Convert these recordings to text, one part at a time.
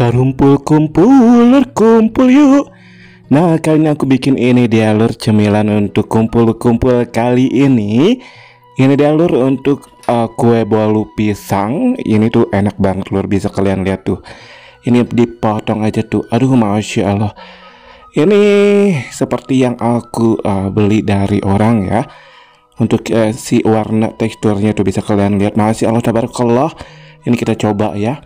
Kumpul kumpul yuk. Nah, kali ini aku bikin ini dia lur, cemilan untuk kumpul-kumpul kali ini. Ini dia lur untuk kue bolu pisang. Ini tuh enak banget lur, bisa kalian lihat tuh. Ini dipotong aja tuh. Aduh, masya Allah. Ini seperti yang aku beli dari orang ya. Untuk si warna teksturnya tuh bisa kalian lihat. Masya Allah, tabarakallah. Ini kita coba ya.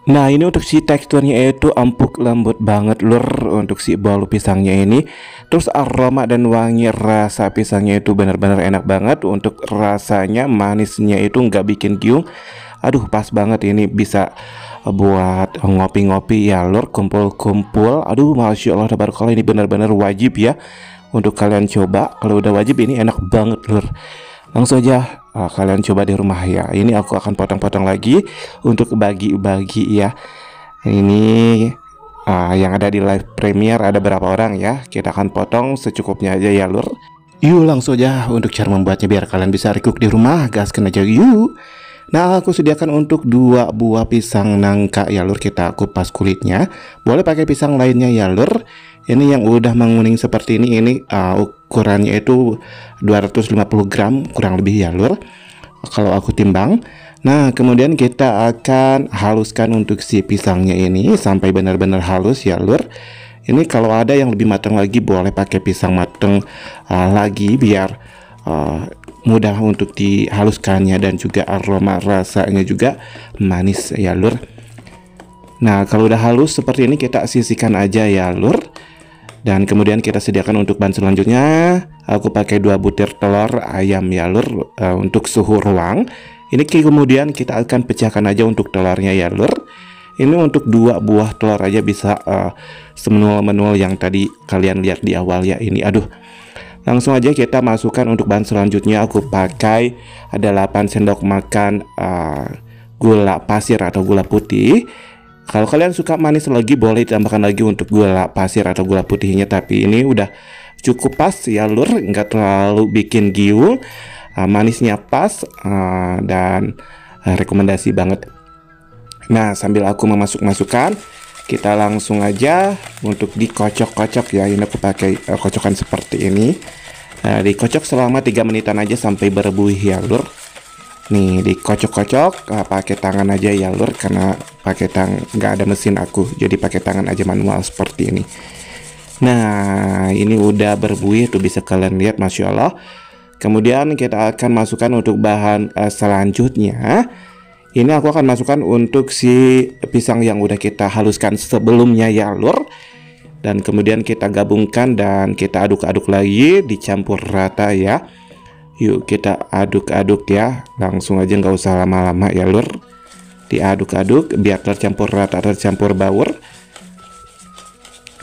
Nah, ini untuk si teksturnya itu empuk lembut banget lur untuk si bolu pisangnya ini. Terus aroma dan wangi rasa pisangnya itu benar-benar enak banget. Untuk rasanya manisnya itu nggak bikin giung. Aduh, pas banget ini, bisa buat ngopi-ngopi ya lur, kumpul-kumpul. Aduh, masya Allah tabarakallah, ini benar-benar wajib ya untuk kalian coba. Kalau udah wajib ini enak banget lur. Langsung aja kalian coba di rumah ya. Ini aku akan potong-potong lagi untuk bagi-bagi ya. Ini yang ada di live premiere ada berapa orang ya. Kita akan potong secukupnya aja ya lur. Yuk langsung aja untuk cara membuatnya biar kalian bisa recook di rumah. Gaskan aja yuk. Nah, aku sediakan untuk 2 buah pisang nangka ya lur. Kita kupas kulitnya. Boleh pakai pisang lainnya ya lur. Ini yang udah menguning seperti ini ukurannya itu 250 gram kurang lebih ya lur, kalau aku timbang. Nah, kemudian kita akan haluskan untuk si pisangnya ini sampai benar-benar halus ya lur. Ini kalau ada yang lebih matang lagi boleh pakai pisang matang lagi biar mudah untuk dihaluskannya dan juga aroma rasanya juga manis ya lur. Nah, kalau udah halus seperti ini kita sisihkan aja ya lur. Dan kemudian kita sediakan untuk bahan selanjutnya. Aku pakai 2 butir telur ayam ya lur, untuk suhu ruang. Ini kemudian kita akan pecahkan aja untuk telurnya ya lur. Ini untuk 2 buah telur aja bisa semenul-menul yang tadi kalian lihat di awal ya. Ini aduh. Langsung aja kita masukkan untuk bahan selanjutnya. Aku pakai ada 8 sendok makan gula pasir atau gula putih. Kalau kalian suka manis lagi boleh ditambahkan lagi untuk gula pasir atau gula putihnya, tapi ini udah cukup pas ya lur, nggak terlalu bikin giung, manisnya pas, dan rekomendasi banget. Nah, sambil aku memasukkan, kita langsung aja untuk dikocok-kocok ya. Ini aku pakai kocokan seperti ini. Dikocok selama 3 menitan aja sampai berbuih ya lur. Nih, dikocok-kocok pakai tangan aja ya lur, karena pakai nggak ada mesin aku, jadi pakai tangan aja manual seperti ini. Nah, ini udah berbuih tuh, bisa kalian lihat, masya Allah. Kemudian kita akan masukkan untuk bahan selanjutnya. Ini aku akan masukkan untuk si pisang yang udah kita haluskan sebelumnya ya lur. Dan kemudian kita gabungkan dan kita aduk-aduk lagi, dicampur rata ya. Yuk kita aduk-aduk ya, langsung aja, nggak usah lama-lama ya lur. Diaduk-aduk biar tercampur rata, tercampur baur.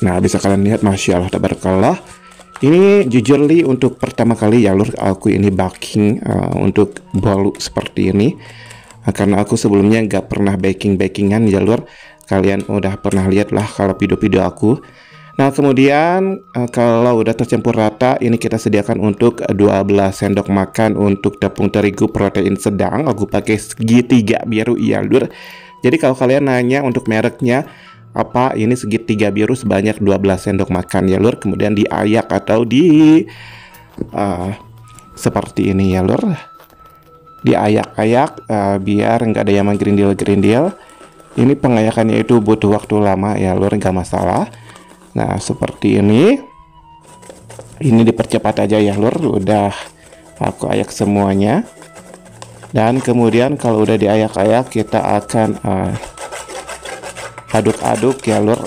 Nah, bisa kalian lihat, masya Allah tabarakallah. Ini jujurly untuk pertama kali ya lur aku ini baking untuk bolu seperti ini, karena aku sebelumnya nggak pernah baking-bakingan ya lur. Kalian udah pernah lihat lah kalau video-video aku. Nah, kemudian kalau udah tercampur rata, ini kita sediakan untuk 12 sendok makan untuk tepung terigu protein sedang. Aku pakai segitiga biru ya lur. Jadi kalau kalian nanya untuk mereknya apa, ini segitiga biru sebanyak 12 sendok makan ya lur. Kemudian diayak atau seperti ini ya lur. Diayak-ayak biar nggak ada yang menggerindil-gerindil. Ini pengayakannya itu butuh waktu lama ya lur, nggak masalah. Nah, seperti ini. Ini dipercepat aja ya lur. Udah aku ayak semuanya. Dan kemudian kalau udah diayak-ayak, kita akan aduk-aduk ya lur.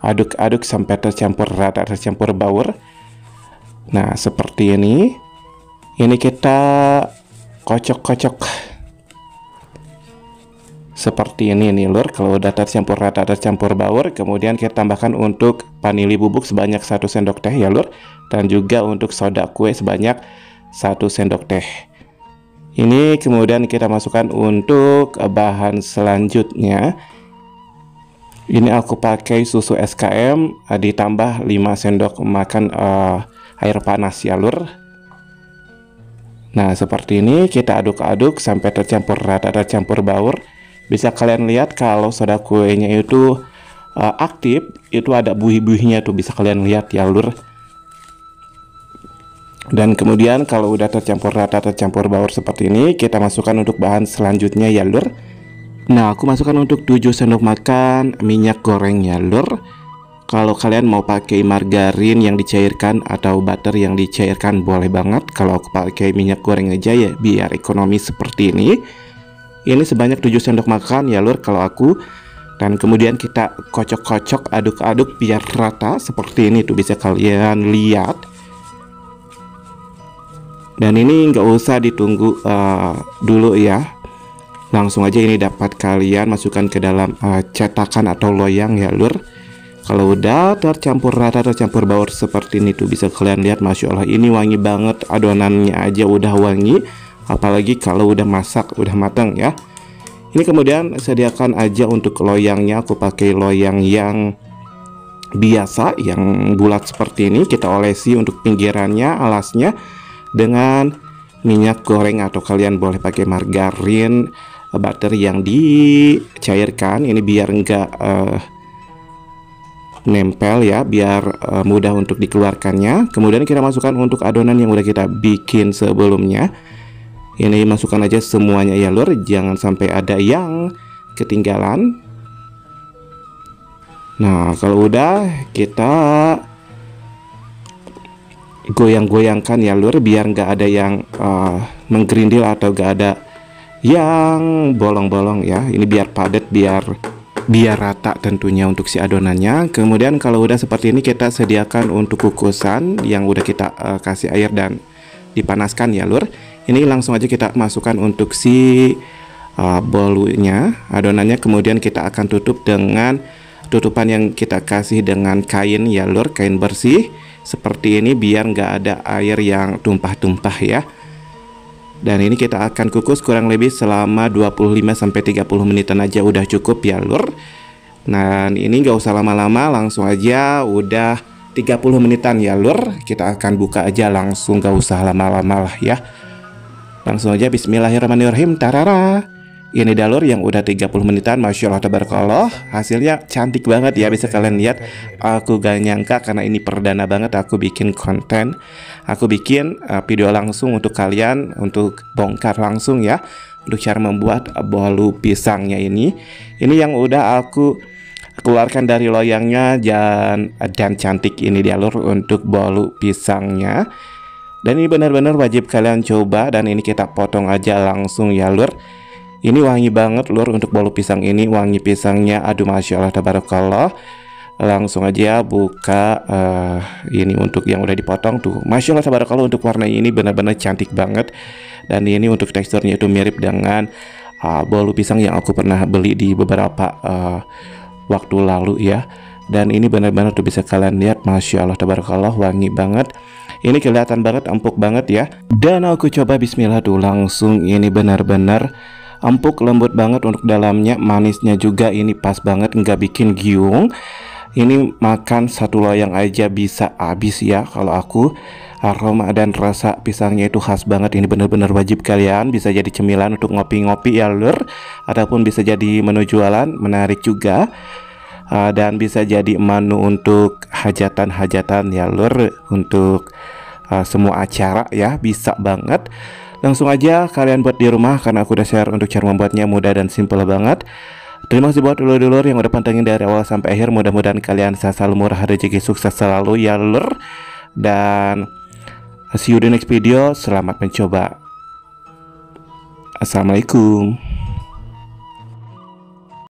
Aduk-aduk sampai tercampur rata, tercampur baur. Nah, seperti ini. Ini kita kocok-kocok seperti ini nih lur. Kalau udah tercampur rata, tercampur baur, kemudian kita tambahkan untuk vanili bubuk sebanyak 1 sendok teh ya lur, dan juga untuk soda kue sebanyak 1 sendok teh. Ini kemudian kita masukkan untuk bahan selanjutnya. Ini aku pakai susu SKM ditambah 5 sendok makan air panas ya lur. Nah, seperti ini kita aduk-aduk sampai tercampur rata, tercampur baur. Bisa kalian lihat kalau soda kuenya itu aktif, itu ada buih-buihnya tuh, bisa kalian lihat ya lur. Dan kemudian kalau udah tercampur rata, tercampur baur seperti ini, kita masukkan untuk bahan selanjutnya ya lur. Nah, aku masukkan untuk 7 sendok makan minyak goreng ya lur. Kalau kalian mau pakai margarin yang dicairkan atau butter yang dicairkan boleh banget. Kalau aku pakai minyak goreng aja ya biar ekonomis seperti ini. Ini sebanyak 7 sendok makan ya lur kalau aku. Dan kemudian kita kocok-kocok, aduk-aduk biar rata seperti ini tuh, bisa kalian lihat. Dan ini nggak usah ditunggu dulu ya, langsung aja ini dapat kalian masukkan ke dalam cetakan atau loyang ya lur. Kalau udah tercampur rata, tercampur baur seperti ini tuh, bisa kalian lihat, Masya Allah ini wangi banget, adonannya aja udah wangi, apalagi kalau udah masak, udah matang ya. Ini kemudian sediakan aja untuk loyangnya, aku pakai loyang yang biasa, yang bulat seperti ini. Kita olesi untuk pinggirannya, alasnya dengan minyak goreng atau kalian boleh pakai margarin, butter yang dicairkan. Ini biar enggak nempel ya, biar mudah untuk dikeluarkannya. Kemudian kita masukkan untuk adonan yang udah kita bikin sebelumnya. Ini masukkan aja semuanya ya lur, jangan sampai ada yang ketinggalan. Nah, kalau udah kita goyang-goyangkan ya lur, biar nggak ada yang menggerindil atau nggak ada yang bolong-bolong ya. Ini biar padat, biar rata tentunya untuk si adonannya. Kemudian kalau udah seperti ini, kita sediakan untuk kukusan yang udah kita kasih air dan dipanaskan ya lur. Ini langsung aja kita masukkan untuk si bolunya, adonannya. Kemudian kita akan tutup dengan tutupan yang kita kasih dengan kain ya lur, kain bersih seperti ini, biar nggak ada air yang tumpah-tumpah ya. Dan ini kita akan kukus kurang lebih selama 25-30 menitan aja udah cukup ya lur. Nah, ini nggak usah lama-lama, langsung aja udah 30 menitan ya lur. Kita akan buka aja langsung, nggak usah lama-lama lah ya. Langsung aja bismillahirrahmanirrahim. Tarara, ini dalur yang udah 30 menitan, Masya Allah tabarakallah. Hasilnya cantik banget ya, bisa kalian lihat. Aku gak nyangka karena ini perdana banget aku bikin konten. Aku bikin video langsung untuk kalian, untuk bongkar langsung ya, untuk cara membuat bolu pisangnya ini. Ini yang udah aku keluarkan dari loyangnya, dan cantik ini dalur untuk bolu pisangnya. Dan ini benar-benar wajib kalian coba. Dan ini kita potong aja langsung ya lur. Ini wangi banget lur untuk bolu pisang ini, wangi pisangnya, aduh Masya Allah tabarakallah. Langsung aja buka ini untuk yang udah dipotong tuh, Masya Allah tabarakallah, untuk warna ini benar-benar cantik banget. Dan ini untuk teksturnya itu mirip dengan bolu pisang yang aku pernah beli di beberapa waktu lalu ya. Dan ini benar-benar tuh bisa kalian lihat, Masya Allah tabarakallah, wangi banget. Ini kelihatan banget, empuk banget ya. Dan aku coba bismillah tuh langsung, ini benar-benar empuk, lembut banget untuk dalamnya, manisnya juga ini pas banget, nggak bikin giung. Ini makan satu loyang aja bisa habis ya kalau aku. Aroma dan rasa pisangnya itu khas banget. Ini benar-benar wajib kalian, bisa jadi cemilan untuk ngopi-ngopi ya lur, ataupun bisa jadi menu jualan, menarik juga. Dan bisa jadi menu untuk hajatan-hajatan ya lur, untuk semua acara ya, bisa banget. Langsung aja kalian buat di rumah, karena aku udah share untuk cara membuatnya mudah dan simple banget. Terima kasih buat dulur-dulur yang udah pantengin dari awal sampai akhir. Mudah-mudahan kalian selalu murah rezeki, sukses selalu ya lur. Dan see you di next video. Selamat mencoba. Assalamualaikum.